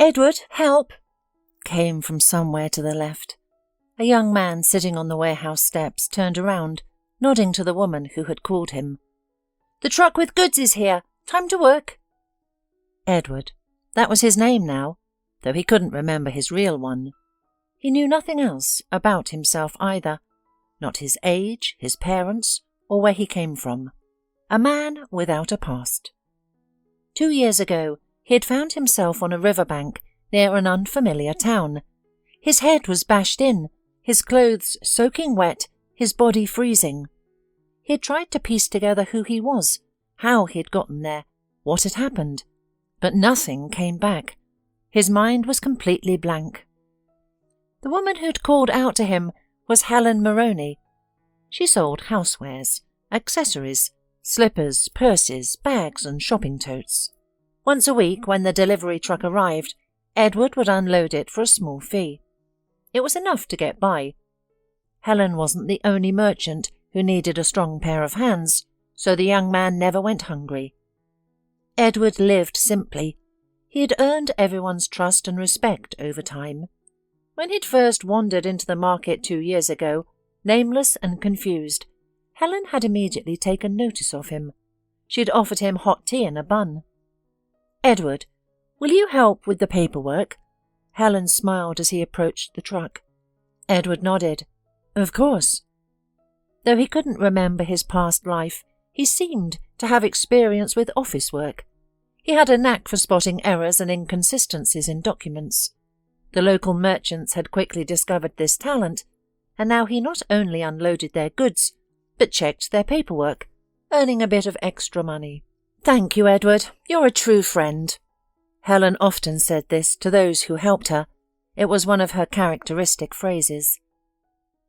"Edward, help!" came from somewhere to the left. A young man sitting on the warehouse steps turned around, nodding to the woman who had called him. "The truck with goods is here. Time to work." Edward. That was his name now, though he couldn't remember his real one. He knew nothing else about himself either, not his age, his parents, or where he came from. A man without a past. 2 years ago, he had found himself on a riverbank near an unfamiliar town. His head was bashed in, his clothes soaking wet, his body freezing. He had tried to piece together who he was, how he had gotten there, what had happened, but nothing came back. His mind was completely blank. The woman who'd called out to him was Helen Moroney. She sold housewares, accessories, slippers, purses, bags and shopping totes. Once a week, when the delivery truck arrived, Edward would unload it for a small fee. It was enough to get by. Helen wasn't the only merchant who needed a strong pair of hands, so the young man never went hungry. Edward lived simply. He had earned everyone's trust and respect over time. When he'd first wandered into the market 2 years ago, nameless and confused, Helen had immediately taken notice of him. She had offered him hot tea and a bun. "Edward, will you help with the paperwork?" Helen smiled as he approached the truck. Edward nodded. "Of course." Though he couldn't remember his past life, he seemed to have experience with office work. He had a knack for spotting errors and inconsistencies in documents. The local merchants had quickly discovered this talent, and now he not only unloaded their goods, but checked their paperwork, earning a bit of extra money. "Thank you, Edward. You're a true friend." Helen often said this to those who helped her. It was one of her characteristic phrases.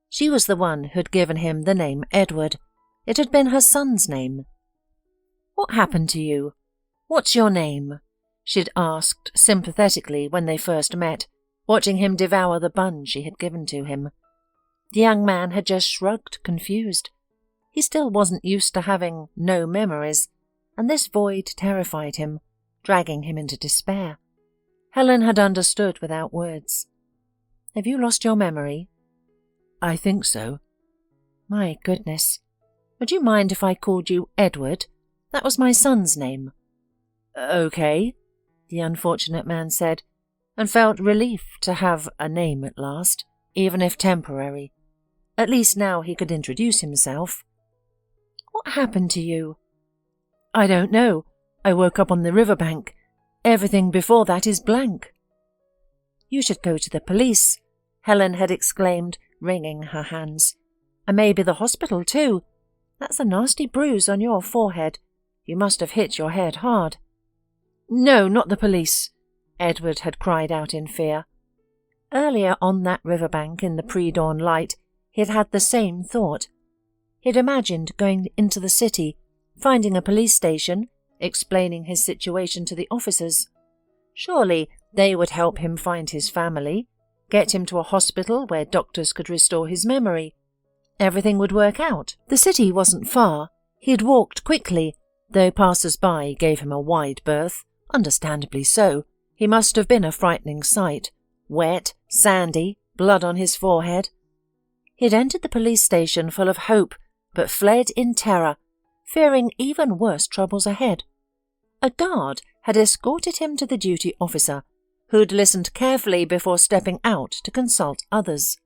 She was the one who'd given him the name Edward. It had been her son's name. "What happened to you? What's your name?" she'd asked sympathetically when they first met, watching him devour the bun she had given to him. The young man had just shrugged, confused. He still wasn't used to having no memories, and this void terrified him, dragging him into despair. Helen had understood without words. "Have you lost your memory?" "I think so." "My goodness. Would you mind if I called you Edward? That was my son's name." "Okay," the unfortunate man said, and felt relief to have a name at last, even if temporary. At least now he could introduce himself. "What happened to you?" "I don't know. I woke up on the riverbank. Everything before that is blank." "You should go to the police," Helen had exclaimed, wringing her hands. "And maybe the hospital too. That's a nasty bruise on your forehead. You must have hit your head hard." "No, not the police," Edward had cried out in fear. Earlier on that riverbank in the pre-dawn light, he had had the same thought. He'd imagined going into the city, finding a police station, explaining his situation to the officers. Surely they would help him find his family, get him to a hospital where doctors could restore his memory. Everything would work out. The city wasn't far. He'd walked quickly, though passers-by gave him a wide berth, understandably so. He must have been a frightening sight. Wet, sandy, blood on his forehead. He'd entered the police station full of hope, but fled in terror, fearing even worse troubles ahead. A guard had escorted him to the duty officer, who'd listened carefully before stepping out to consult others.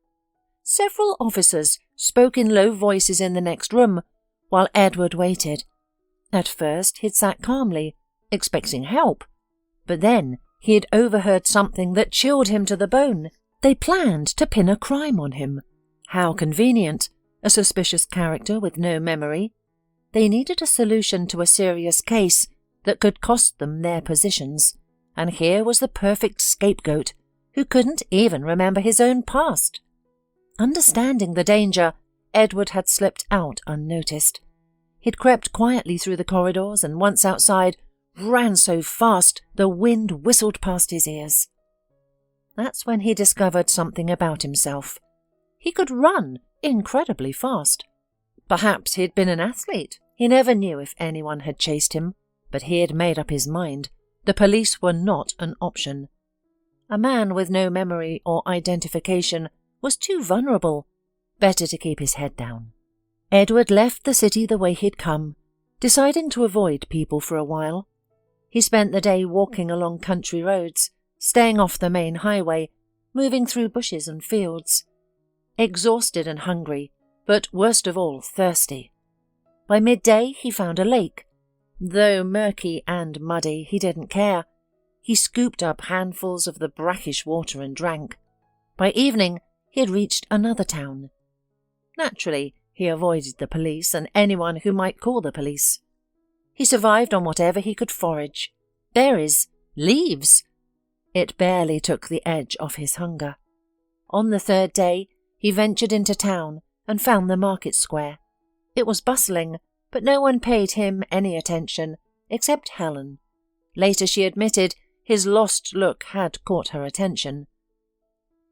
Several officers spoke in low voices in the next room, while Edward waited. At first he'd sat calmly, expecting help, but then he had overheard something that chilled him to the bone. They planned to pin a crime on him. How convenient, a suspicious character with no memory. They needed a solution to a serious case that could cost them their positions, and here was the perfect scapegoat, who couldn't even remember his own past. Understanding the danger, Edward had slipped out unnoticed. He'd crept quietly through the corridors, and once outside, ran so fast the wind whistled past his ears. That's when he discovered something about himself. He could run incredibly fast. Perhaps he'd been an athlete. He never knew if anyone had chased him, but he had made up his mind. The police were not an option. A man with no memory or identification was too vulnerable. Better to keep his head down. Edward left the city the way he'd come, deciding to avoid people for a while. He spent the day walking along country roads, staying off the main highway, moving through bushes and fields. Exhausted and hungry, but worst of all, thirsty. By midday he found a lake. Though murky and muddy, he didn't care. He scooped up handfuls of the brackish water and drank. By evening he had reached another town. Naturally, he avoided the police and anyone who might call the police. He survived on whatever he could forage. Berries, leaves. It barely took the edge off his hunger. On the third day, he ventured into town and found the market square. It was bustling, but no one paid him any attention, except Helen. Later she admitted his lost look had caught her attention.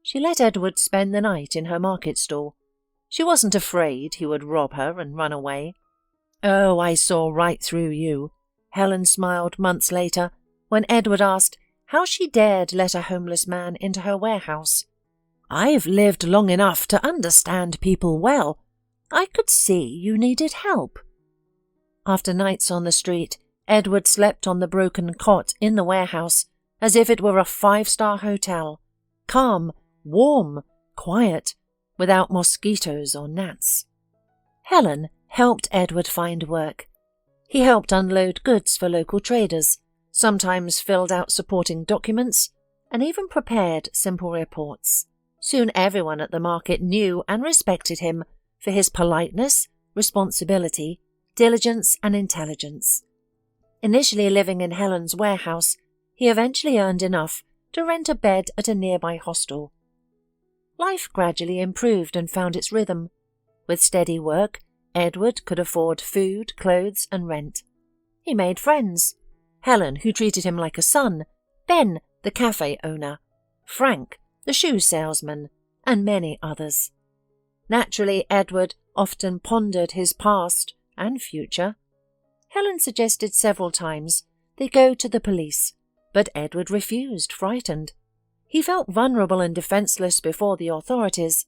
She let Edward spend the night in her market stall. She wasn't afraid he would rob her and run away. "Oh, I saw right through you," Helen smiled months later when Edward asked how she dared let a homeless man into her warehouse. "I've lived long enough to understand people well. I could see you needed help." After nights on the street, Edward slept on the broken cot in the warehouse as if it were a 5-star hotel. Calm, warm, quiet, without mosquitoes or gnats. Helen helped Edward find work. He helped unload goods for local traders, sometimes filled out supporting documents, and even prepared simple reports. Soon everyone at the market knew and respected him for his politeness, responsibility, diligence, and intelligence. Initially living in Helen's warehouse, he eventually earned enough to rent a bed at a nearby hostel. Life gradually improved and found its rhythm. With steady work, Edward could afford food, clothes, and rent. He made friends. Helen, who treated him like a son, Ben, the cafe owner, Frank, the shoe salesman, and many others. Naturally, Edward often pondered his past and future. Helen suggested several times they go to the police, but Edward refused, frightened. He felt vulnerable and defenseless before the authorities.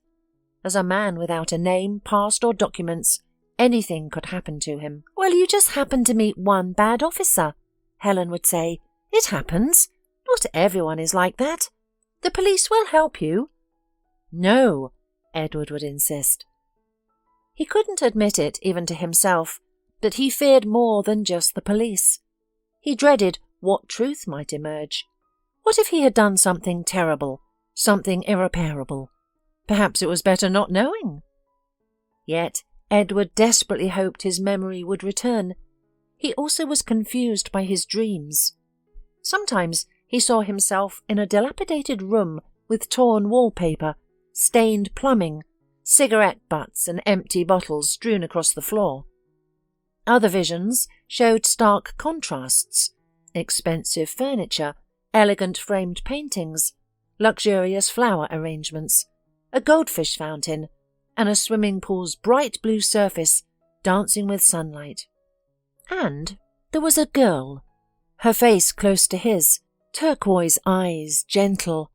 As a man without a name, past, or documents, anything could happen to him. "Well, you just happened to meet one bad officer," Helen would say. "It happens. Not everyone is like that. The police will help you." "No," Edward would insist. He couldn't admit it even to himself, but he feared more than just the police. He dreaded what truth might emerge. What if he had done something terrible, something irreparable? Perhaps it was better not knowing. Yet Edward desperately hoped his memory would return. He also was confused by his dreams. Sometimes he saw himself in a dilapidated room with torn wallpaper, stained plumbing, cigarette butts and empty bottles strewn across the floor. Other visions showed stark contrasts: expensive furniture, elegant framed paintings, luxurious flower arrangements, a goldfish fountain, and a swimming pool's bright blue surface dancing with sunlight. And there was a girl, her face close to his, turquoise eyes, gentle,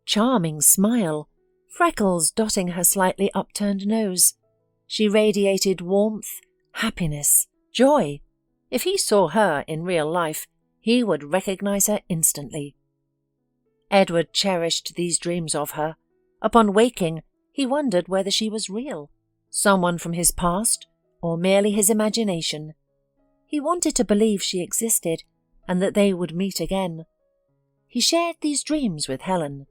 charming smile, freckles dotting her slightly upturned nose. She radiated warmth, happiness, joy. If he saw her in real life, he would recognize her instantly. Edward cherished these dreams of her. Upon waking, he wondered whether she was real, someone from his past, or merely his imagination. He wanted to believe she existed, and that they would meet again. He shared these dreams with Helen.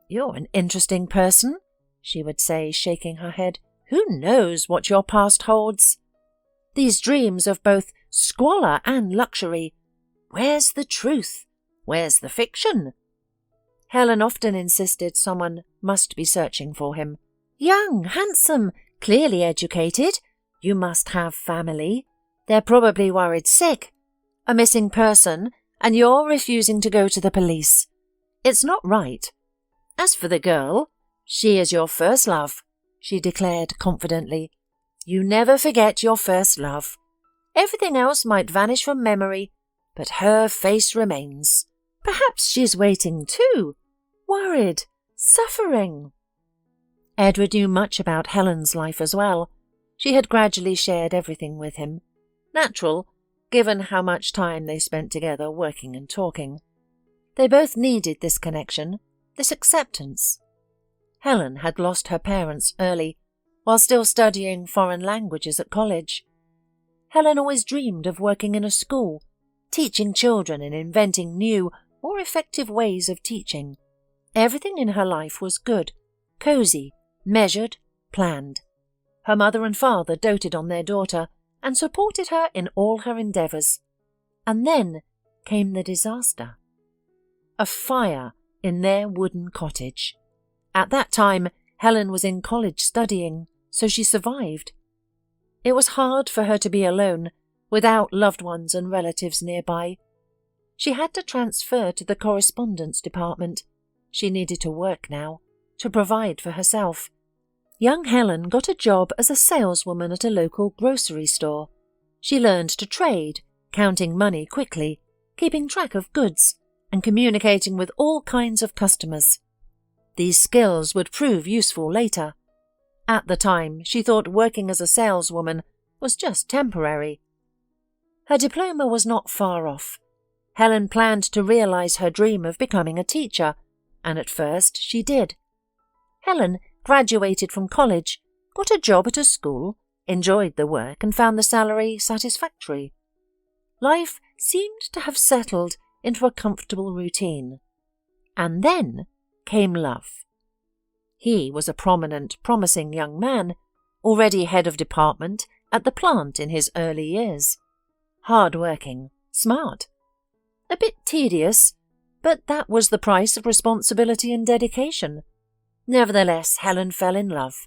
"You're an interesting person," she would say, shaking her head. "Who knows what your past holds? These dreams of both squalor and luxury. Where's the truth? Where's the fiction?" Helen often insisted someone must be searching for him. "Young, handsome, clearly educated. You must have family. They're probably worried sick. A missing person, and you're refusing to go to the police. It's not right. As for the girl, she is your first love," she declared confidently. "You never forget your first love. Everything else might vanish from memory, but her face remains. Perhaps she's waiting too, worried, suffering. Edward knew much about Helen's life as well. She had gradually shared everything with him. Natural, given how much time they spent together working and talking. They both needed this connection, this acceptance. Helen had lost her parents early, while still studying foreign languages at college. Helen always dreamed of working in a school, teaching children and inventing new, more effective ways of teaching. Everything in her life was good, cosy, measured, planned. Her mother and father doted on their daughter and supported her in all her endeavours. And then came the disaster. A fire in their wooden cottage. At that time, Helen was in college studying, so she survived. It was hard for her to be alone, without loved ones and relatives nearby. She had to transfer to the correspondence department. She needed to work now, to provide for herself. Young Helen got a job as a saleswoman at a local grocery store. She learned to trade, counting money quickly, keeping track of goods, and communicating with all kinds of customers. These skills would prove useful later. At the time, she thought working as a saleswoman was just temporary. Her diploma was not far off. Helen planned to realize her dream of becoming a teacher, and at first she did. Helen graduated from college, got a job at a school, enjoyed the work and found the salary satisfactory. Life seemed to have settled into a comfortable routine. And then came love. He was a prominent, promising young man, already head of department at the plant in his early years. Hard-working, smart. A bit tedious, but that was the price of responsibility and dedication. Nevertheless, Helen fell in love.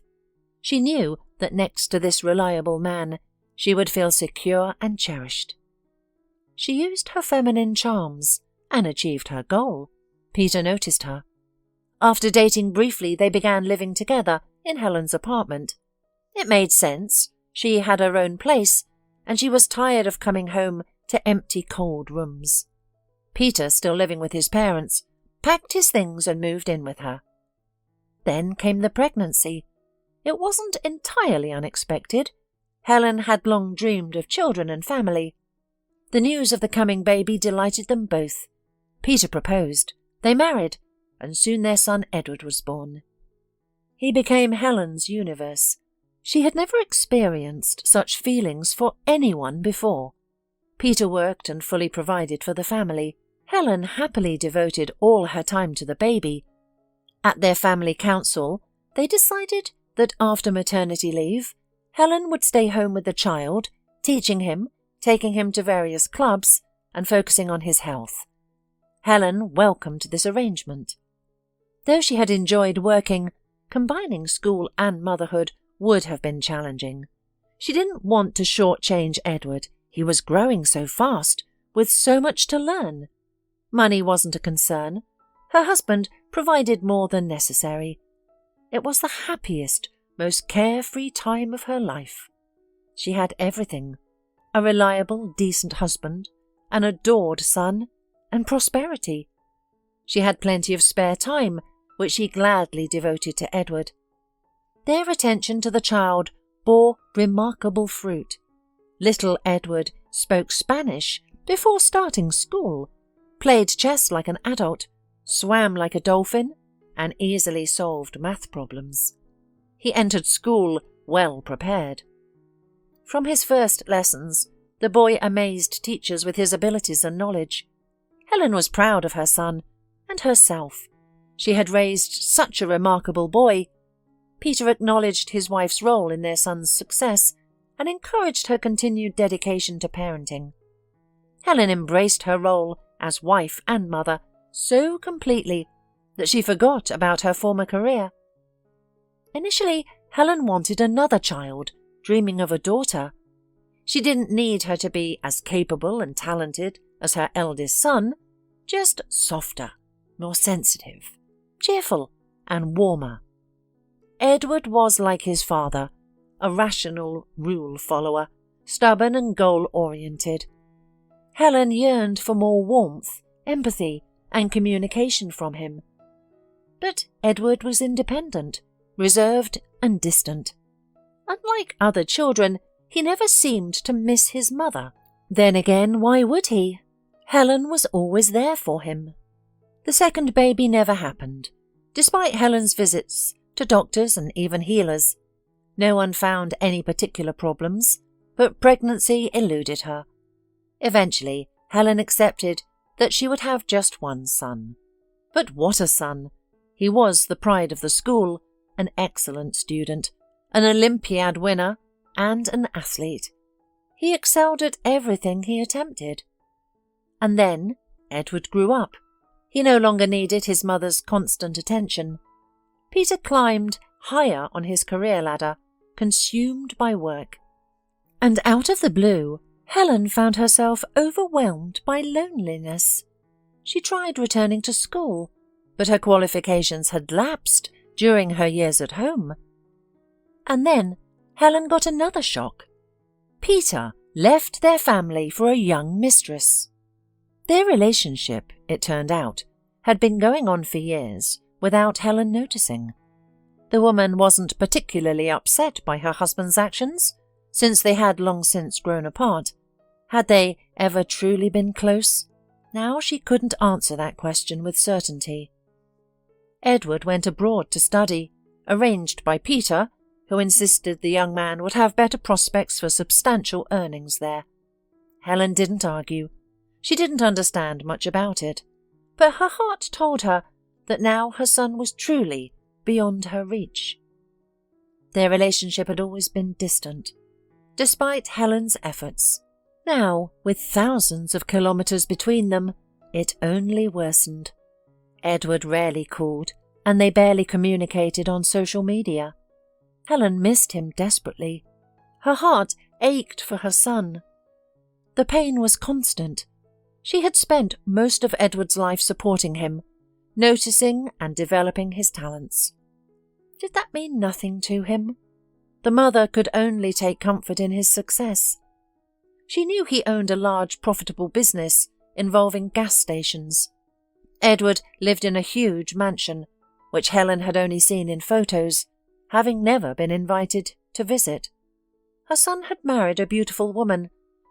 She knew that next to this reliable man, she would feel secure and cherished. She used her feminine charms and achieved her goal. Peter noticed her. After dating briefly, they began living together in Helen's apartment. It made sense. She had her own place, and she was tired of coming home to empty, cold rooms. Peter, still living with his parents, packed his things and moved in with her. Then came the pregnancy. It wasn't entirely unexpected. Helen had long dreamed of children and family. The news of the coming baby delighted them both. Peter proposed. They married, and soon their son Edward was born. He became Helen's universe. She had never experienced such feelings for anyone before. Peter worked and fully provided for the family. Helen happily devoted all her time to the baby. At their family council, they decided that after maternity leave, Helen would stay home with the child, teaching him, taking him to various clubs, and focusing on his health. Helen welcomed this arrangement. Though she had enjoyed working, combining school and motherhood would have been challenging. She didn't want to shortchange Edward. He was growing so fast, with so much to learn. Money wasn't a concern. Her husband provided more than necessary. It was the happiest, most carefree time of her life. She had everything: a reliable, decent husband, an adored son, and prosperity. She had plenty of spare time, which she gladly devoted to Edward. Their attention to the child bore remarkable fruit. Little Edward spoke Spanish before starting school, played chess like an adult, swam like a dolphin, and easily solved math problems. He entered school well prepared. From his first lessons, the boy amazed teachers with his abilities and knowledge. Helen was proud of her son and herself. She had raised such a remarkable boy. Peter acknowledged his wife's role in their son's success and encouraged her continued dedication to parenting. Helen embraced her role as wife and mother so completely that she forgot about her former career. Initially, Helen wanted another child, dreaming of a daughter. She didn't need her to be as capable and talented as her eldest son, just softer, more sensitive, cheerful, and warmer. Edward was like his father, a rational rule follower, stubborn and goal-oriented. Helen yearned for more warmth, empathy, and communication from him. But Edward was independent, reserved and distant. Unlike other children, he never seemed to miss his mother. Then again, why would he? Helen was always there for him. The second baby never happened, despite Helen's visits to doctors and even healers. No one found any particular problems, but pregnancy eluded her. Eventually, Helen accepted that she would have just one son. But what a son! He was the pride of the school, an excellent student, an Olympiad winner, and an athlete. He excelled at everything he attempted. And then Edward grew up. He no longer needed his mother's constant attention. Peter climbed higher on his career ladder, consumed by work. And out of the blue, Helen found herself overwhelmed by loneliness. She tried returning to school, but her qualifications had lapsed during her years at home. And then Helen got another shock. Peter left their family for a young mistress. Their relationship, it turned out, had been going on for years without Helen noticing. The woman wasn't particularly upset by her husband's actions, since they had long since grown apart. Had they ever truly been close? Now she couldn't answer that question with certainty. Edward went abroad to study, arranged by Peter, who insisted the young man would have better prospects for substantial earnings there. Helen didn't argue. She didn't understand much about it, but her heart told her that now her son was truly beyond her reach. Their relationship had always been distant, despite Helen's efforts. Now, with thousands of kilometres between them, it only worsened. Edward rarely called, and they barely communicated on social media. Helen missed him desperately. Her heart ached for her son. The pain was constant. She had spent most of Edward's life supporting him, noticing and developing his talents. Did that mean nothing to him? The mother could only take comfort in his success. She knew he owned a large, profitable business involving gas stations. Edward lived in a huge mansion, which Helen had only seen in photos, having never been invited to visit. Her son had married a beautiful woman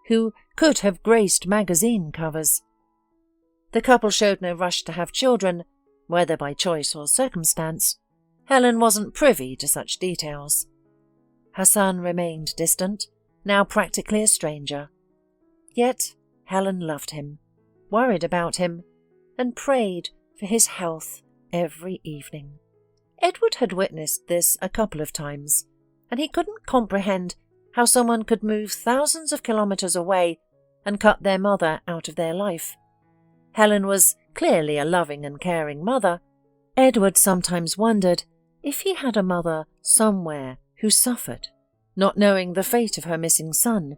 who could have graced magazine covers. The couple showed no rush to have children, whether by choice or circumstance. Helen wasn't privy to such details. Her son remained distant, now practically a stranger. Yet Helen loved him, worried about him, and prayed for his health every evening. Edward had witnessed this a couple of times, and he couldn't comprehend how someone could move thousands of kilometres away and cut their mother out of their life. Helen was clearly a loving and caring mother. Edward sometimes wondered if he had a mother somewhere who suffered, not knowing the fate of her missing son.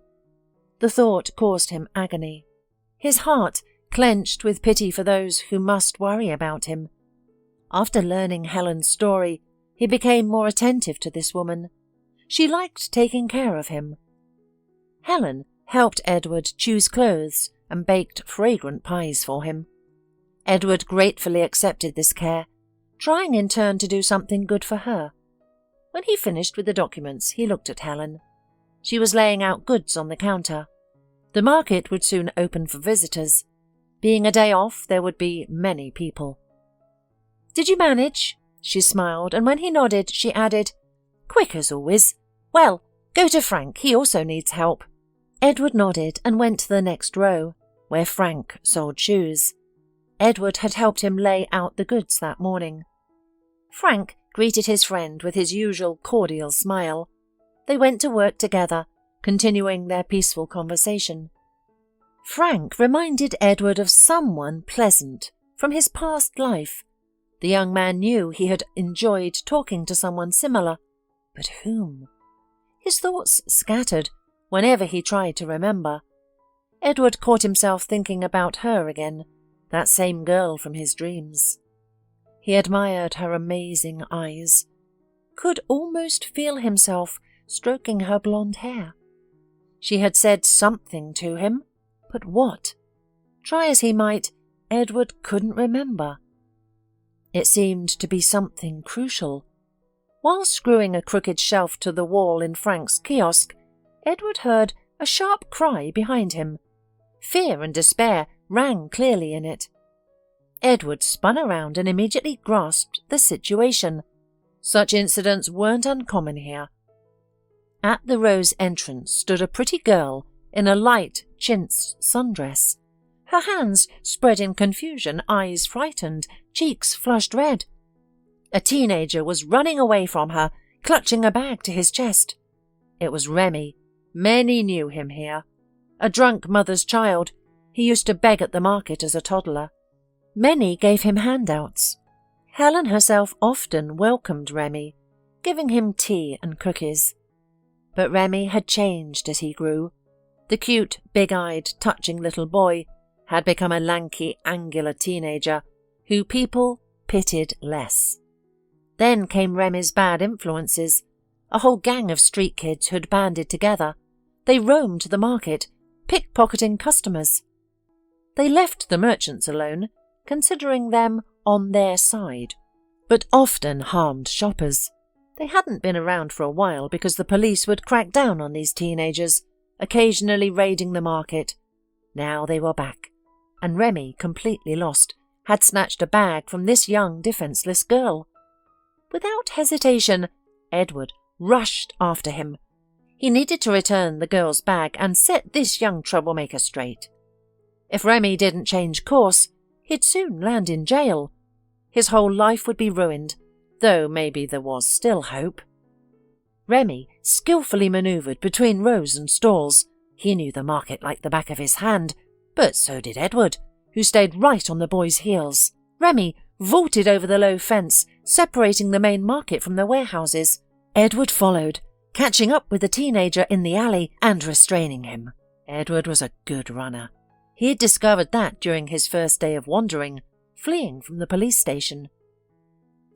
The thought caused him agony. His heart clenched with pity for those who must worry about him. After learning Helen's story, he became more attentive to this woman. She liked taking care of him. Helen helped Edward choose clothes and baked fragrant pies for him. Edward gratefully accepted this care, trying in turn to do something good for her. When he finished with the documents, he looked at Helen. She was laying out goods on the counter. The market would soon open for visitors. Being a day off, there would be many people. "Did you manage?" She smiled, and when he nodded, she added, "Quick as always. Well, go to Frank, he also needs help." Edward nodded and went to the next row, where Frank sold shoes. Edward had helped him lay out the goods that morning. Frank greeted his friend with his usual cordial smile. They went to work together, continuing their peaceful conversation. Frank reminded Edward of someone pleasant from his past life. The young man knew he had enjoyed talking to someone similar, but whom? His thoughts scattered whenever he tried to remember. Edward caught himself thinking about her again, that same girl from his dreams. He admired her amazing eyes, could almost feel himself stroking her blonde hair. She had said something to him, but what? Try as he might, Edward couldn't remember. It seemed to be something crucial. While screwing a crooked shelf to the wall in Frank's kiosk, Edward heard a sharp cry behind him. Fear and despair rang clearly in it. Edward spun around and immediately grasped the situation. Such incidents weren't uncommon here. At the Rose entrance stood a pretty girl in a light chintz sundress. Her hands spread in confusion, eyes frightened, cheeks flushed red. A teenager was running away from her, clutching a bag to his chest. It was Remy. Many knew him here. A drunk mother's child, he used to beg at the market as a toddler. Many gave him handouts. Helen herself often welcomed Remy, giving him tea and cookies. But Remy had changed as he grew. The cute, big-eyed, touching little boy had become a lanky, angular teenager who people pitied less. Then came Remy's bad influences, a whole gang of street kids who'd banded together. They roamed the market, pickpocketing customers. They left the merchants alone, considering them on their side, but often harmed shoppers. They hadn't been around for a while because the police would crack down on these teenagers, occasionally raiding the market. Now they were back, and Remy, completely lost, had snatched a bag from this young, defenceless girl. Without hesitation, Edward rushed after him. He needed to return the girl's bag and set this young troublemaker straight. If Remy didn't change course, he'd soon land in jail. His whole life would be ruined, though maybe there was still hope. Remy skillfully manoeuvred between rows and stalls. He knew the market like the back of his hand, but so did Edward, who stayed right on the boy's heels. Remy vaulted over the low fence, separating the main market from the warehouses. Edward followed, catching up with the teenager in the alley and restraining him. Edward was a good runner. He had discovered that during his first day of wandering, fleeing from the police station.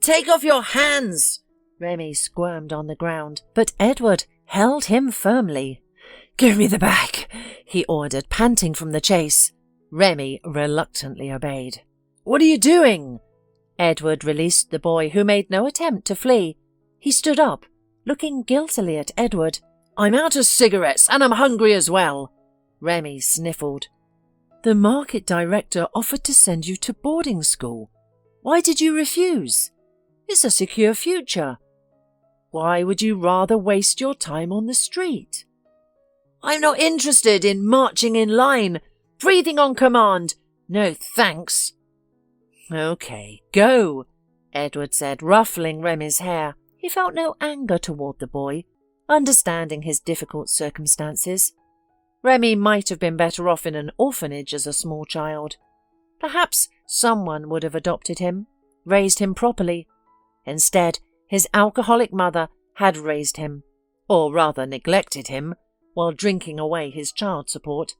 "Take off your hands!" Remy squirmed on the ground, but Edward held him firmly. "Give me the bag," he ordered, panting from the chase. Remy reluctantly obeyed. "What are you doing?" Edward released the boy, who made no attempt to flee. He stood up, looking guiltily at Edward. "I'm out of cigarettes, and I'm hungry as well." Remy sniffled. "The market director offered to send you to boarding school. Why did you refuse? It's a secure future. Why would you rather waste your time on the street?" "I'm not interested in marching in line, breathing on command. No thanks." "Okay, go," Edward said, ruffling Remy's hair. He felt no anger toward the boy, understanding his difficult circumstances. Remy might have been better off in an orphanage as a small child. Perhaps someone would have adopted him, raised him properly. Instead, his alcoholic mother had raised him, or rather neglected him, while drinking away his child support.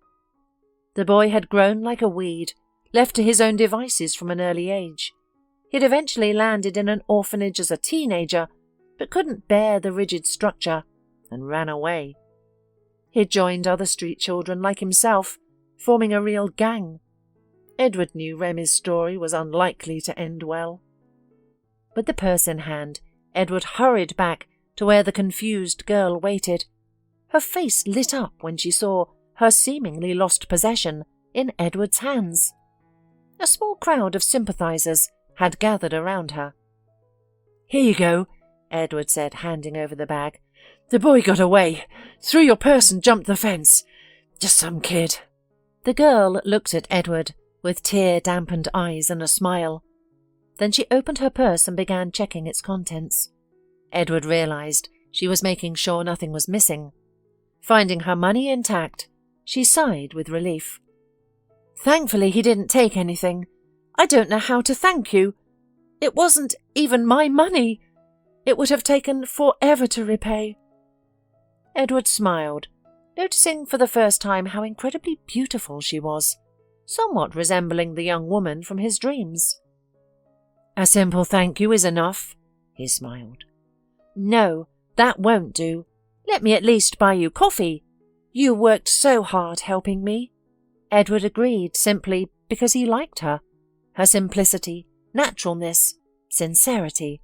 The boy had grown like a weed, left to his own devices from an early age. He'd eventually landed in an orphanage as a teenager, but couldn't bear the rigid structure and ran away. He'd joined other street children like himself, forming a real gang. Edward knew Remy's story was unlikely to end well. With the purse in hand, Edward hurried back to where the confused girl waited. Her face lit up when she saw her seemingly lost possession in Edward's hands. A small crowd of sympathizers had gathered around her. "Here you go," Edward said, handing over the bag. "The boy got away, threw your purse and jumped the fence. Just some kid." The girl looked at Edward with tear-dampened eyes and a smile. Then she opened her purse and began checking its contents. Edward realized she was making sure nothing was missing. Finding her money intact, she sighed with relief. "Thankfully he didn't take anything. I don't know how to thank you. It wasn't even my money. It would have taken forever to repay." Edward smiled, noticing for the first time how incredibly beautiful she was, somewhat resembling the young woman from his dreams. "A simple thank you is enough," he smiled. "No, that won't do. Let me at least buy you coffee. You worked so hard helping me." Edward agreed, simply because he liked her. Her simplicity, naturalness, sincerity.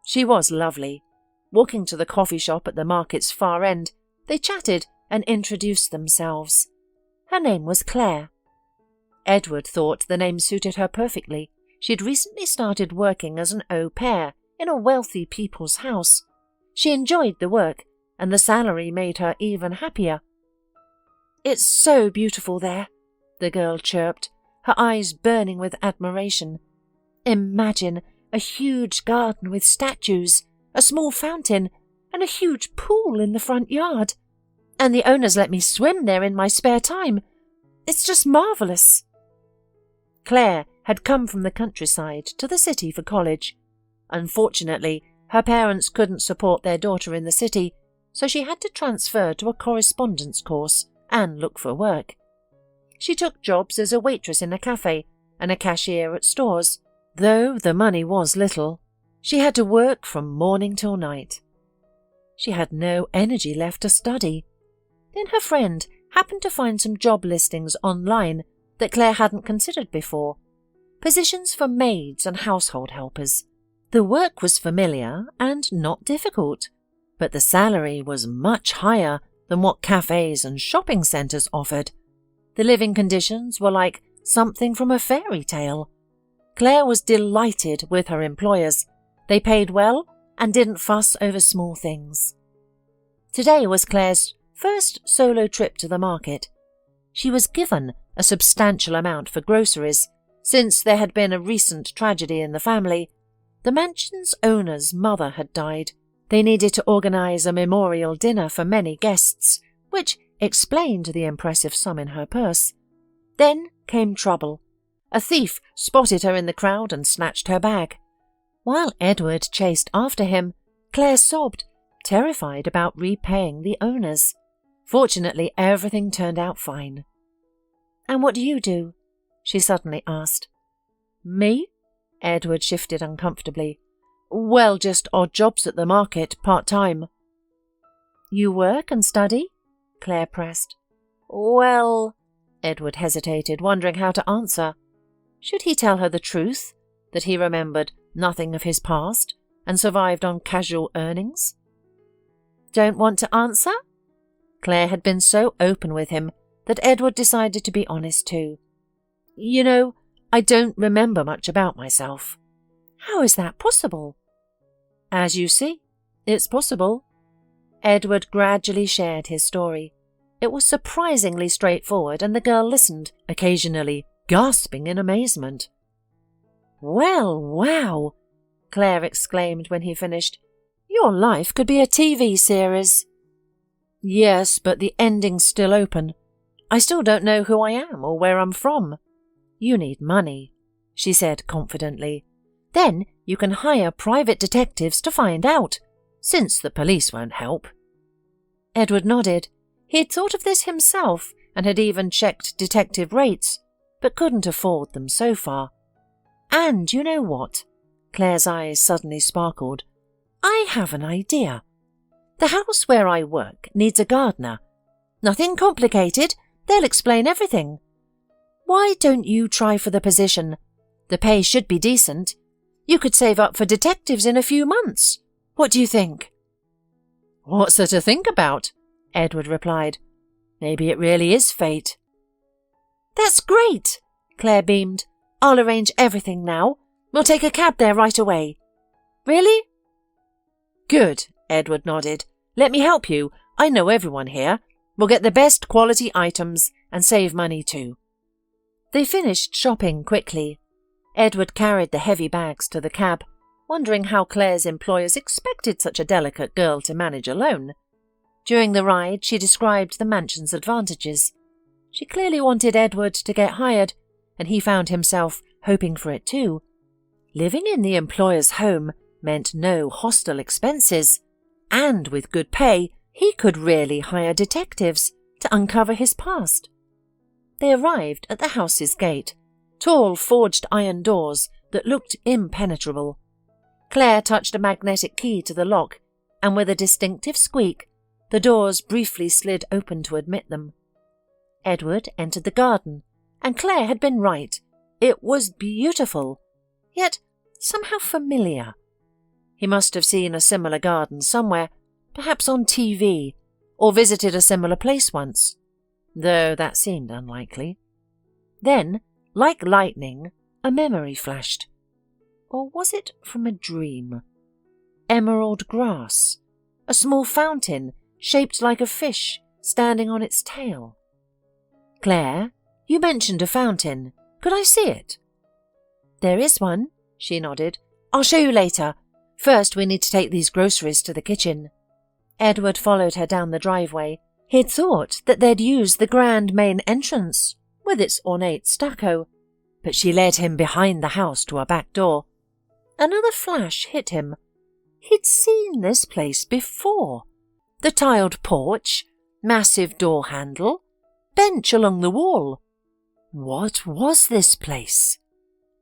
She was lovely. Walking to the coffee shop at the market's far end, they chatted and introduced themselves. Her name was Claire. Edward thought the name suited her perfectly. She'd recently started working as an au pair in a wealthy people's house. She enjoyed the work, and the salary made her even happier. "It's so beautiful there," the girl chirped, her eyes burning with admiration. "Imagine a huge garden with statues, a small fountain, and a huge pool in the front yard. And the owners let me swim there in my spare time. It's just marvellous." Claire had come from the countryside to the city for college. Unfortunately, her parents couldn't support their daughter in the city, so she had to transfer to a correspondence course and look for work. She took jobs as a waitress in a cafe and a cashier at stores. Though the money was little, she had to work from morning till night. She had no energy left to study. Then her friend happened to find some job listings online that Claire hadn't considered before. Positions for maids and household helpers. The work was familiar and not difficult, but the salary was much higher than what cafes and shopping centres offered. The living conditions were like something from a fairy tale. Claire was delighted with her employers. They paid well and didn't fuss over small things. Today was Claire's first solo trip to the market. She was given a substantial amount for groceries, since there had been a recent tragedy in the family. The mansion's owner's mother had died. They needed to organise a memorial dinner for many guests, which explained the impressive sum in her purse. Then came trouble. A thief spotted her in the crowd and snatched her bag. While Edward chased after him, Claire sobbed, terrified about repaying the owners. Fortunately, everything turned out fine. "And what do you do?" she suddenly asked. "Me?" Edward shifted uncomfortably. "Well, just odd jobs at the market, part-time." "You work and study?" Claire pressed. "Well," Edward hesitated, wondering how to answer. Should he tell her the truth, that he remembered nothing of his past and survived on casual earnings? "Don't want to answer?" Claire had been so open with him that Edward decided to be honest too. "You know, I don't remember much about myself." "How is that possible?" "As you see, it's possible." Edward gradually shared his story. It was surprisingly straightforward, and the girl listened, occasionally gasping in amazement. "Well, wow!" Claire exclaimed when he finished. "Your life could be a TV series." "Yes, but the ending's still open. I still don't know who I am or where I'm from." "You need money," she said confidently. "Then you can hire private detectives to find out, since the police won't help." Edward nodded. He'd thought of this himself and had even checked detective rates, but couldn't afford them so far. "And you know what?" Claire's eyes suddenly sparkled. "I have an idea. The house where I work needs a gardener. Nothing complicated. They'll explain everything. Why don't you try for the position? The pay should be decent. You could save up for detectives in a few months. What do you think?" "What's there to think about?" Edward replied. "Maybe it really is fate." "That's great!" Claire beamed. "I'll arrange everything now. We'll take a cab there right away." "Really?" "Good," Edward nodded. "Let me help you. I know everyone here. We'll get the best quality items and save money too." They finished shopping quickly. Edward carried the heavy bags to the cab, wondering how Claire's employers expected such a delicate girl to manage alone. During the ride, she described the mansion's advantages. She clearly wanted Edward to get hired, and he found himself hoping for it too. Living in the employer's home meant no hostel expenses, and with good pay, he could really hire detectives to uncover his past. They arrived at the house's gate, tall forged iron doors that looked impenetrable. Claire touched a magnetic key to the lock, and with a distinctive squeak, the doors briefly slid open to admit them. Edward entered the garden, and Claire had been right. It was beautiful, yet somehow familiar. He must have seen a similar garden somewhere, perhaps on TV, or visited a similar place once, though that seemed unlikely. Then, like lightning, a memory flashed. Or was it from a dream? Emerald grass, a small fountain shaped like a fish standing on its tail. Claire, you mentioned a fountain. Could I see it? There is one, she nodded. I'll show you later. First, we need to take these groceries to the kitchen. Edward followed her down the driveway. He'd thought that they'd use the grand main entrance, with its ornate stucco, but she led him behind the house to a back door. Another flash hit him. He'd seen this place before. The tiled porch, massive door handle, bench along the wall. What was this place?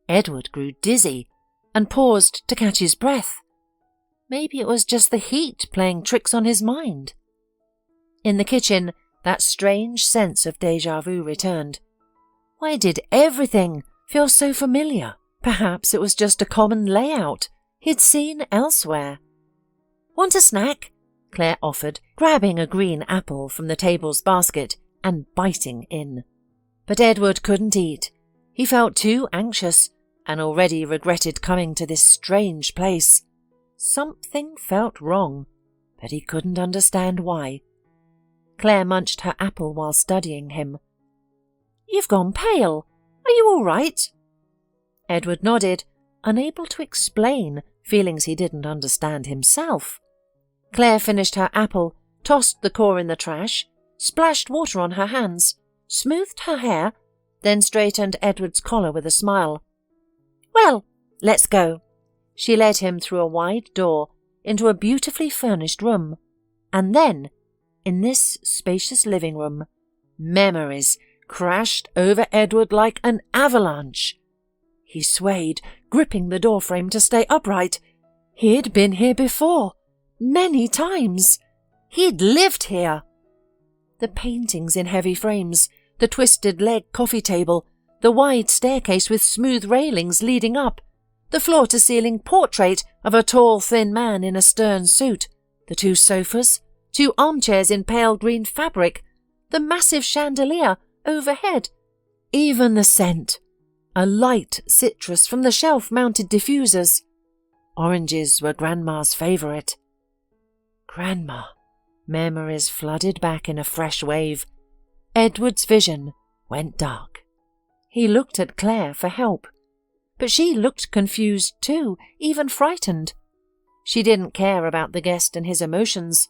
Edward grew dizzy and paused to catch his breath. Maybe it was just the heat playing tricks on his mind. In the kitchen, that strange sense of déjà vu returned. Why did everything feel so familiar? Perhaps it was just a common layout he'd seen elsewhere. Want a snack? Claire offered, grabbing a green apple from the table's basket and biting in. But Edward couldn't eat. He felt too anxious and already regretted coming to this strange place. Something felt wrong, but he couldn't understand why. Claire munched her apple while studying him. You've gone pale. Are you all right? Edward nodded, unable to explain feelings he didn't understand himself. Claire finished her apple, tossed the core in the trash, splashed water on her hands, smoothed her hair, then straightened Edward's collar with a smile. Well, let's go. She led him through a wide door into a beautifully furnished room, and then, in this spacious living room, memories crashed over Edward like an avalanche. He swayed, gripping the doorframe to stay upright. He'd been here before, many times. He'd lived here. The paintings in heavy frames, the twisted leg coffee table, the wide staircase with smooth railings leading up, the floor-to-ceiling portrait of a tall, thin man in a stern suit, the 2 sofas, 2 armchairs in pale green fabric, the massive chandelier overhead, even the scent, a light citrus from the shelf-mounted diffusers. Oranges were Grandma's favourite. Grandma. Memories flooded back in a fresh wave. Edward's vision went dark. He looked at Claire for help, but she looked confused too, even frightened. She didn't care about the guest and his emotions.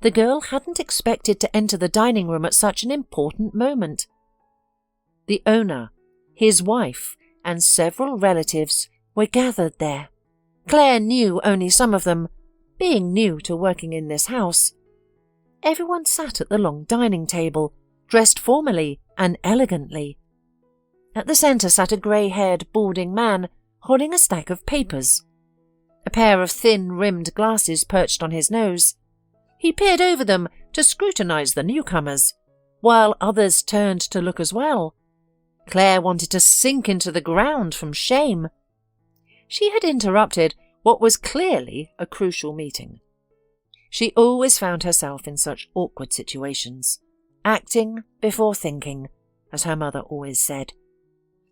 The girl hadn't expected to enter the dining room at such an important moment. The owner, his wife, and several relatives were gathered there. Claire knew only some of them, being new to working in this house. Everyone sat at the long dining table, dressed formally and elegantly. At the centre sat a grey-haired, balding man holding a stack of papers. A pair of thin-rimmed glasses perched on his nose. He peered over them to scrutinise the newcomers, while others turned to look as well. Claire wanted to sink into the ground from shame. She had interrupted what was clearly a crucial meeting. She always found herself in such awkward situations, acting before thinking, as her mother always said.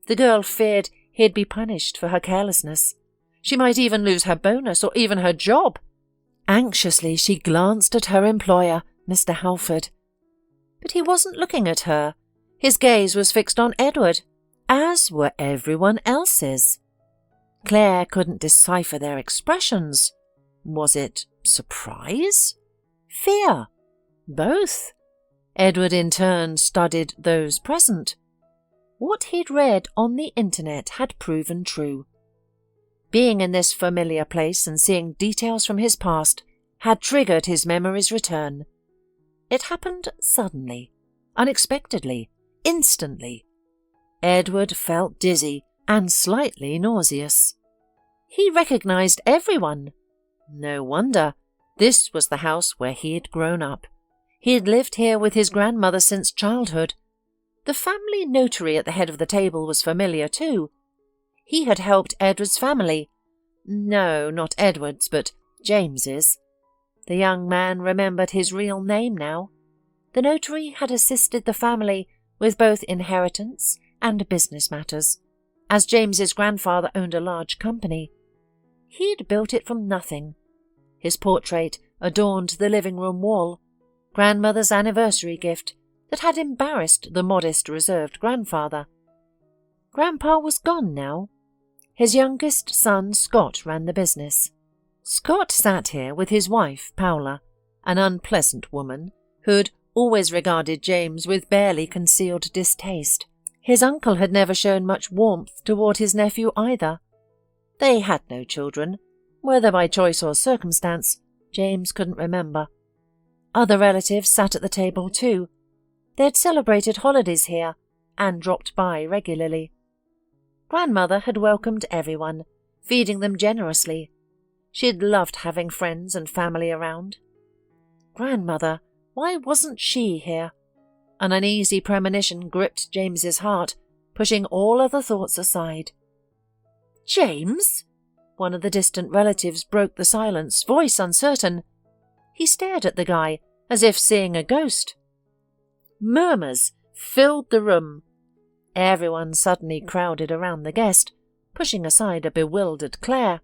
The girl feared he'd be punished for her carelessness. She might even lose her bonus or even her job. Anxiously, she glanced at her employer, Mr. Halford. But he wasn't looking at her. His gaze was fixed on Edward, as were everyone else's. Claire couldn't decipher their expressions. Was it surprise? Fear? Both. Edward in turn studied those present. What he'd read on the internet had proven true. Being in this familiar place and seeing details from his past had triggered his memory's return. It happened suddenly, unexpectedly, instantly. Edward felt dizzy and slightly nauseous. He recognized everyone. No wonder. This was the house where he had grown up. He had lived here with his grandmother since childhood. The family notary at the head of the table was familiar too. He had helped Edward's family. No, not Edward's, but James's. The young man remembered his real name now. The notary had assisted the family with both inheritance and business matters, as James's grandfather owned a large company. He'd built it from nothing. His portrait adorned the living room wall, grandmother's anniversary gift that had embarrassed the modest, reserved grandfather. Grandpa was gone now. His youngest son, Scott, ran the business. Scott sat here with his wife, Paula, an unpleasant woman who'd always regarded James with barely concealed distaste. His uncle had never shown much warmth toward his nephew either. They had no children, whether by choice or circumstance, James couldn't remember. Other relatives sat at the table too. They'd celebrated holidays here and dropped by regularly. Grandmother had welcomed everyone, feeding them generously. She'd loved having friends and family around. Grandmother, why wasn't she here? An uneasy premonition gripped James's heart, pushing all other thoughts aside. "James?" One of the distant relatives broke the silence, voice uncertain. He stared at the guy, as if seeing a ghost. Murmurs filled the room. Everyone suddenly crowded around the guest, pushing aside a bewildered Claire.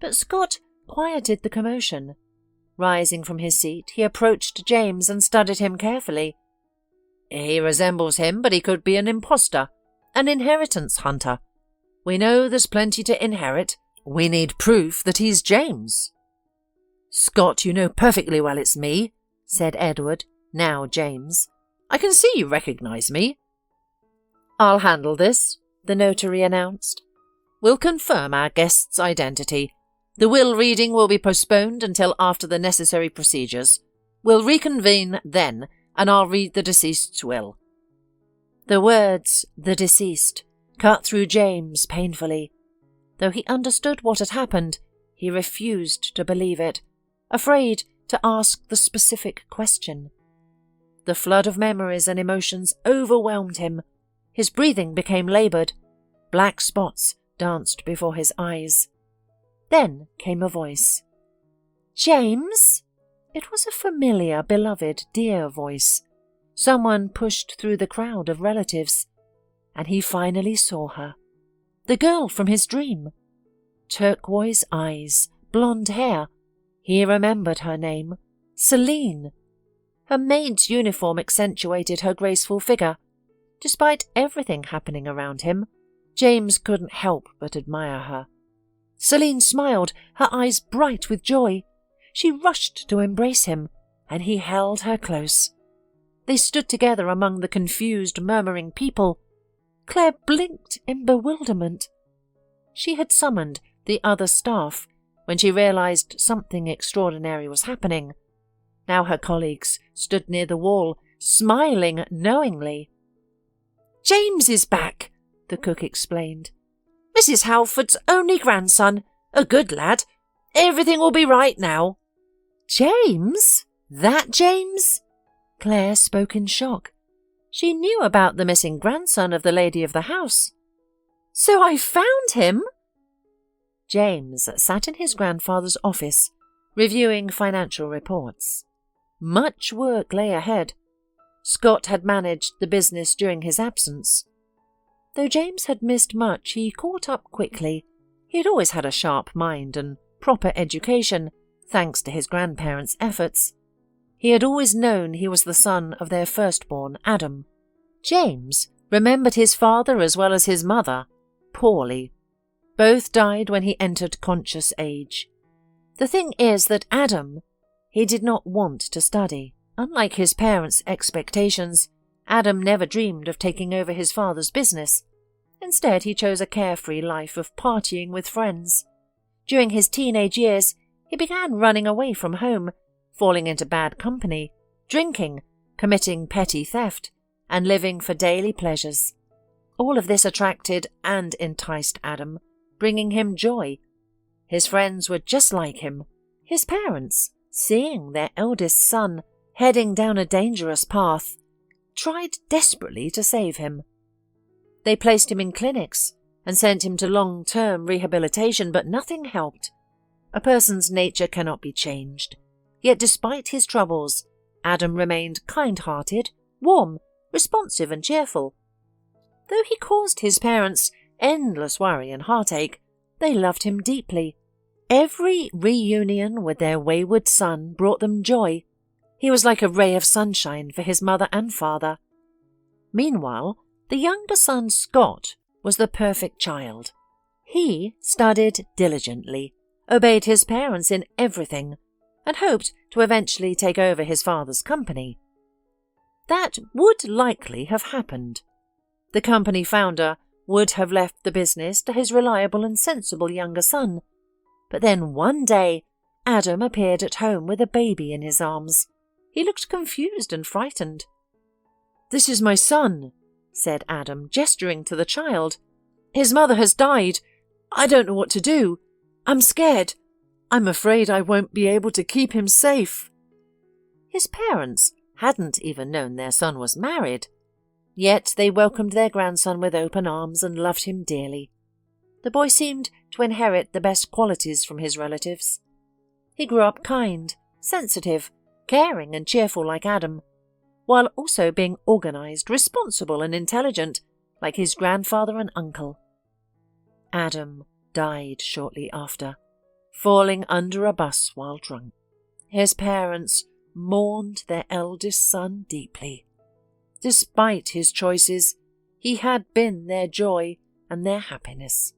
But Scott quieted the commotion. Rising from his seat, he approached James and studied him carefully. "He resembles him, but he could be an impostor, an inheritance hunter. We know there's plenty to inherit. We need proof that he's James." "Scott, you know perfectly well it's me," said Edward, now James. "I can see you recognize me." "I'll handle this," the notary announced. "We'll confirm our guest's identity. The will reading will be postponed until after the necessary procedures. We'll reconvene then, and I'll read the deceased's will." The words, "the deceased," cut through James painfully. Though he understood what had happened, he refused to believe it, afraid to ask the specific question. The flood of memories and emotions overwhelmed him. His breathing became laboured. Black spots danced before his eyes. Then came a voice. "James?" It was a familiar, beloved, dear voice. Someone pushed through the crowd of relatives, and he finally saw her. The girl from his dream. Turquoise eyes, blonde hair. He remembered her name. Celine. Her maid's uniform accentuated her graceful figure. Despite everything happening around him, James couldn't help but admire her. Celine smiled, her eyes bright with joy. She rushed to embrace him, and he held her close. They stood together among the confused, murmuring people. Claire blinked in bewilderment. She had summoned the other staff when she realized something extraordinary was happening. Now her colleagues stood near the wall, smiling knowingly. "James is back," the cook explained. "Mrs. Halford's only grandson, a good lad. Everything will be right now." "James? That James?" Claire spoke in shock. She knew about the missing grandson of the lady of the house. "So I found him?" James sat in his grandfather's office, reviewing financial reports. Much work lay ahead. Scott had managed the business during his absence. Though James had missed much, he caught up quickly. He had always had a sharp mind and proper education, thanks to his grandparents' efforts. He had always known he was the son of their firstborn, Adam. James remembered his father as well as his mother, poorly. Both died when he entered conscious age. The thing is that Adam, he did not want to study. Unlike his parents' expectations, Adam never dreamed of taking over his father's business. Instead, he chose a carefree life of partying with friends. During his teenage years, he began running away from home, falling into bad company, drinking, committing petty theft, and living for daily pleasures. All of this attracted and enticed Adam, bringing him joy. His friends were just like him. His parents, seeing their eldest son heading down a dangerous path, tried desperately to save him. They placed him in clinics and sent him to long-term rehabilitation, but nothing helped. A person's nature cannot be changed. Yet despite his troubles, Adam remained kind-hearted, warm, responsive and cheerful. Though he caused his parents endless worry and heartache, they loved him deeply. Every reunion with their wayward son brought them joy. He was like a ray of sunshine for his mother and father. Meanwhile, the younger son, Scott, was the perfect child. He studied diligently, obeyed his parents in everything, and hoped to eventually take over his father's company. That would likely have happened. The company founder would have left the business to his reliable and sensible younger son. But then one day, Adam appeared at home with a baby in his arms. He looked confused and frightened. "This is my son," said Adam, gesturing to the child. "His mother has died. I don't know what to do. I'm scared. I'm afraid I won't be able to keep him safe." His parents hadn't even known their son was married. Yet they welcomed their grandson with open arms and loved him dearly. The boy seemed to inherit the best qualities from his relatives. He grew up kind, sensitive, caring and cheerful like Adam, while also being organized, responsible and intelligent like his grandfather and uncle. Adam died shortly after, falling under a bus while drunk. His parents mourned their eldest son deeply. Despite his choices, he had been their joy and their happiness.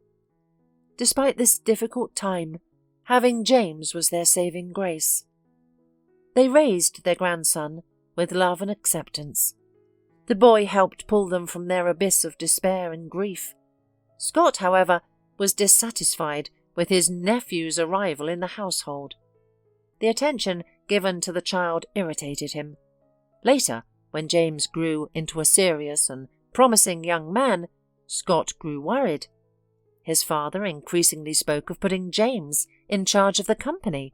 Despite this difficult time, having James was their saving grace. They raised their grandson with love and acceptance. The boy helped pull them from their abyss of despair and grief. Scott, however, was dissatisfied with his nephew's arrival in the household. The attention given to the child irritated him. Later, when James grew into a serious and promising young man, Scott grew worried. His father increasingly spoke of putting James in charge of the company.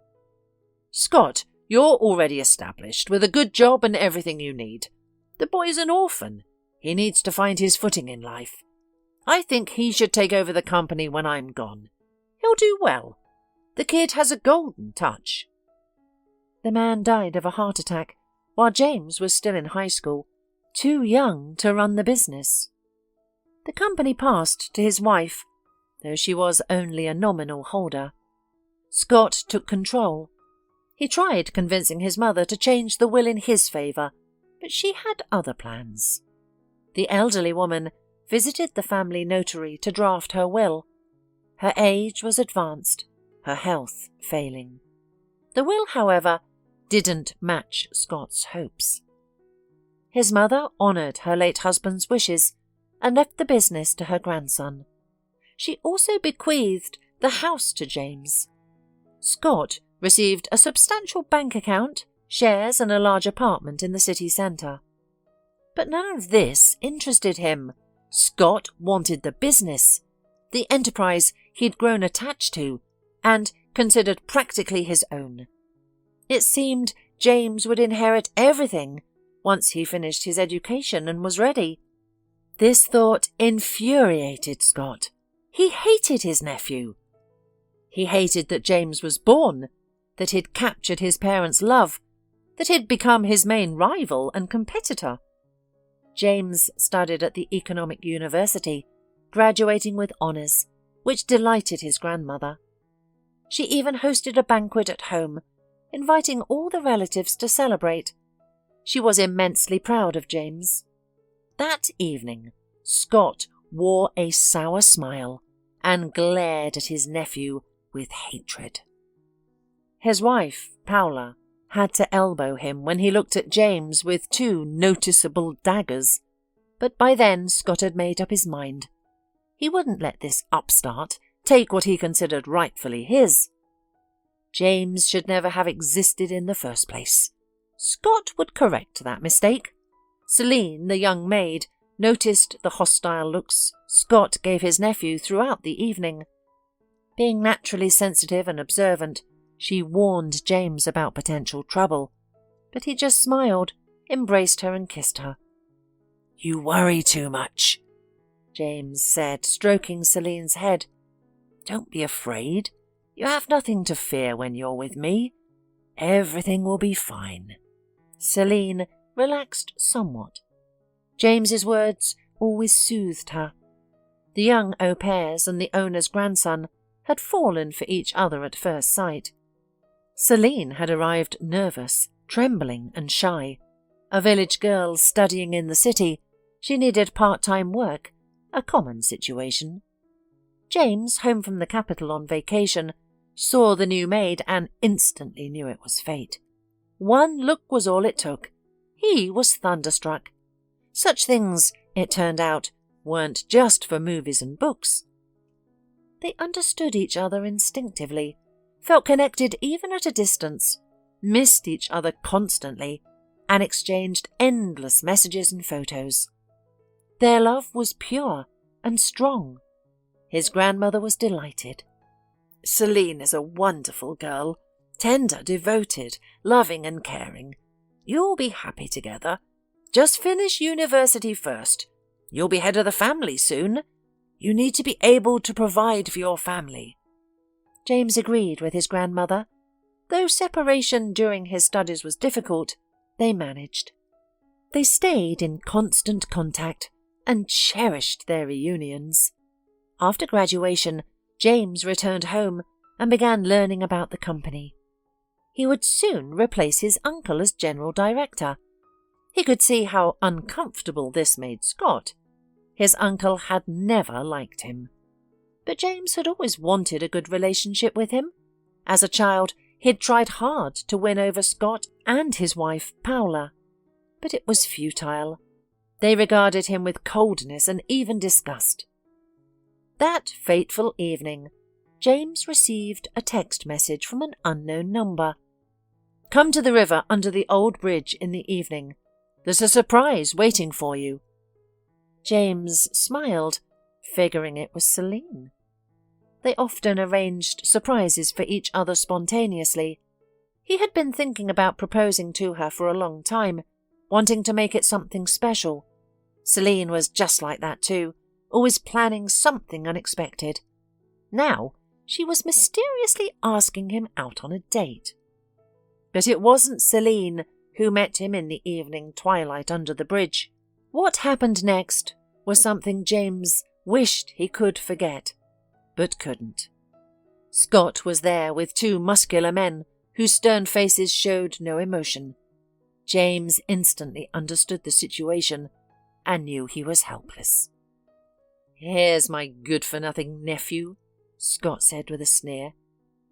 "Scott, you're already established, with a good job and everything you need. The boy's an orphan. He needs to find his footing in life. I think he should take over the company when I'm gone. He'll do well. The kid has a golden touch." The man died of a heart attack while James was still in high school, too young to run the business. The company passed to his wife, though she was only a nominal holder. Scott took control. He tried convincing his mother to change the will in his favour, but she had other plans. The elderly woman visited the family notary to draft her will. Her age was advanced, her health failing. The will, however, didn't match Scott's hopes. His mother honoured her late husband's wishes and left the business to her grandson. She also bequeathed the house to James. Scott received a substantial bank account, shares and a large apartment in the city centre. But none of this interested him. Scott wanted the business, the enterprise he'd grown attached to and considered practically his own. It seemed James would inherit everything once he finished his education and was ready. This thought infuriated Scott. He hated his nephew. He hated that James was born, that he'd captured his parents' love, that he'd become his main rival and competitor. James studied at the Economic University, graduating with honours, which delighted his grandmother. She even hosted a banquet at home, inviting all the relatives to celebrate. She was immensely proud of James. That evening, Scott wore a sour smile and glared at his nephew with hatred. His wife, Paula, had to elbow him when he looked at James with 2 noticeable daggers, but by then Scott had made up his mind. He wouldn't let this upstart take what he considered rightfully his. James should never have existed in the first place. Scott would correct that mistake. Celine, the young maid, noticed the hostile looks Scott gave his nephew throughout the evening. Being naturally sensitive and observant, she warned James about potential trouble, but he just smiled, embraced her and kissed her. "You worry too much," James said, stroking Celine's head. "Don't be afraid. You have nothing to fear when you're with me. Everything will be fine." Celine relaxed somewhat. James's words always soothed her. The young au pairs and the owner's grandson had fallen for each other at first sight. Celine had arrived nervous, trembling and shy. A village girl studying in the city, she needed part-time work, a common situation. James, home from the capital on vacation, saw the new maid and instantly knew it was fate. One look was all it took. He was thunderstruck. Such things, it turned out, weren't just for movies and books. They understood each other instinctively, felt connected even at a distance, missed each other constantly, and exchanged endless messages and photos. Their love was pure and strong. His grandmother was delighted. "Celine is a wonderful girl, tender, devoted, loving and caring. You'll be happy together. Just finish university first. You'll be head of the family soon. You need to be able to provide for your family." James agreed with his grandmother. Though separation during his studies was difficult, they managed. They stayed in constant contact and cherished their reunions. After graduation, James returned home and began learning about the company. He would soon replace his uncle as general director. He could see how uncomfortable this made Scott. His uncle had never liked him. But James had always wanted a good relationship with him. As a child, he'd tried hard to win over Scott and his wife, Paula. But it was futile. They regarded him with coldness and even disgust. That fateful evening, James received a text message from an unknown number. "Come to the river under the old bridge in the evening. There's a surprise waiting for you." James smiled, figuring it was Celine. They often arranged surprises for each other spontaneously. He had been thinking about proposing to her for a long time, wanting to make it something special. Celine was just like that too, always planning something unexpected. Now she was mysteriously asking him out on a date. But it wasn't Celine who met him in the evening twilight under the bridge. What happened next was something James wished he could forget, but couldn't. Scott was there with two muscular men whose stern faces showed no emotion. James instantly understood the situation and knew he was helpless. "Here's my good-for-nothing nephew," Scott said with a sneer.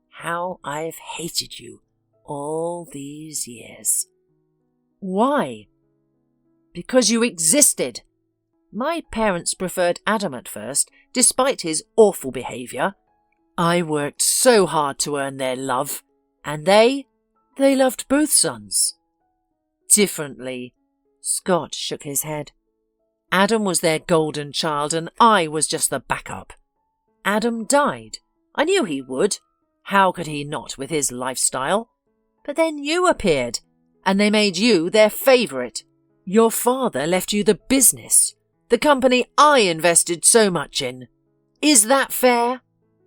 "How I've hated you all these years." "Why?" "Because you existed. My parents preferred Adam at first, despite his awful behaviour. I worked so hard to earn their love, and they loved both sons. Differently." Scott shook his head. "Adam was their golden child, and I was just the backup. Adam died. I knew he would. How could he not with his lifestyle? But then you appeared, and they made you their favourite. Your father left you the business, the company I invested so much in. Is that fair?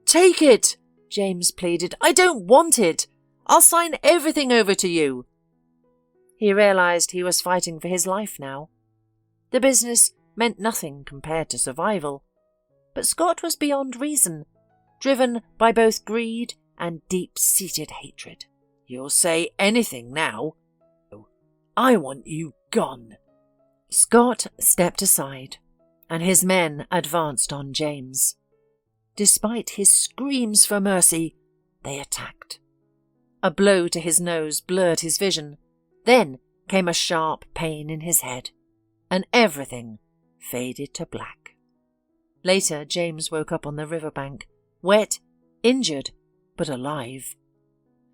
Take it," James pleaded. "I don't want it. I'll sign everything over to you." He realised he was fighting for his life now. The business meant nothing compared to survival. But Scott was beyond reason, driven by both greed and deep-seated hatred. "You'll say anything now. I want you gone." Scott stepped aside, and his men advanced on James. Despite his screams for mercy, they attacked. A blow to his nose blurred his vision. Then came a sharp pain in his head, and everything faded to black. Later, James woke up on the riverbank, wet, injured, but alive.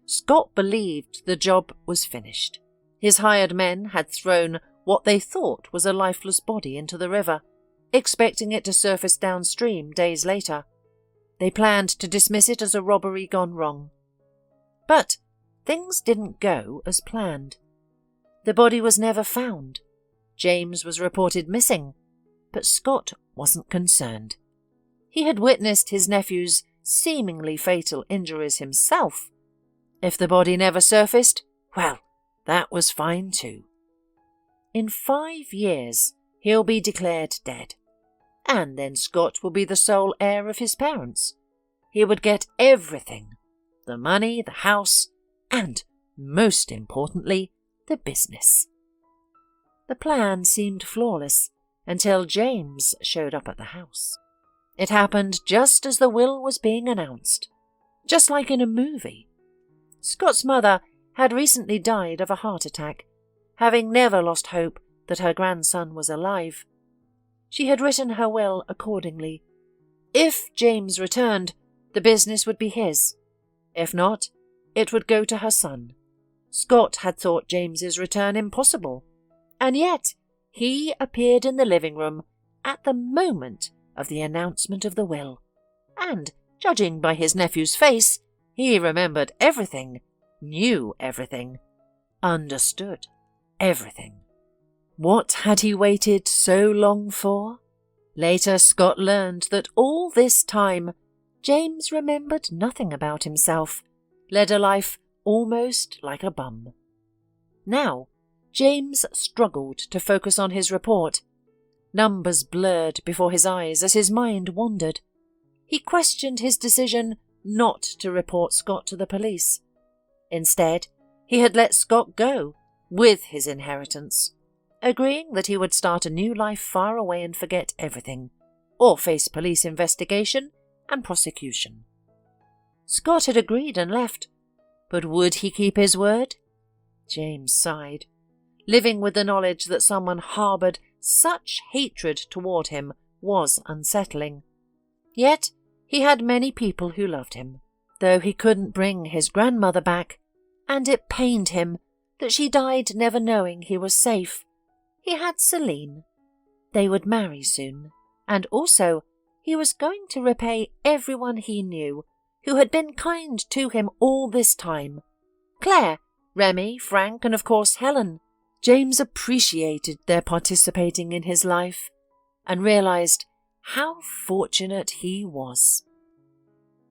Scott believed the job was finished. His hired men had thrown what they thought was a lifeless body into the river, expecting it to surface downstream days later. They planned to dismiss it as a robbery gone wrong. But things didn't go as planned. The body was never found. James was reported missing, but Scott wasn't concerned. He had witnessed his nephew's seemingly fatal injuries himself. If the body never surfaced, well, that was fine too. In 5 years, he'll be declared dead, and then Scott will be the sole heir of his parents. He would get everything: the money, the house, and, most importantly, the business. The plan seemed flawless until James showed up at the house. It happened just as the will was being announced, just like in a movie. Scott's mother had recently died of a heart attack, having never lost hope that her grandson was alive. She had written her will accordingly. If James returned, the business would be his. If not, it would go to her son. Scott had thought James's return impossible, and yet he appeared in the living room at the moment of the announcement of the will, and, judging by his nephew's face, he remembered everything, knew everything, understood everything. What had he waited so long for? Later, Scott learned that all this time, James remembered nothing about himself, led a life almost like a bum. Now, James struggled to focus on his report. Numbers blurred before his eyes as his mind wandered. He questioned his decision not to report Scott to the police. Instead, he had let Scott go with his inheritance, agreeing that he would start a new life far away and forget everything, or face police investigation and prosecution. Scott had agreed and left, but would he keep his word? James sighed. Living with the knowledge that someone harboured such hatred toward him was unsettling. Yet he had many people who loved him, though he couldn't bring his grandmother back, and it pained him that she died never knowing he was safe. He had Celine. They would marry soon, and also he was going to repay everyone he knew who had been kind to him all this time. Claire, Remy, Frank, and of course Helen. James appreciated their participating in his life and realized how fortunate he was.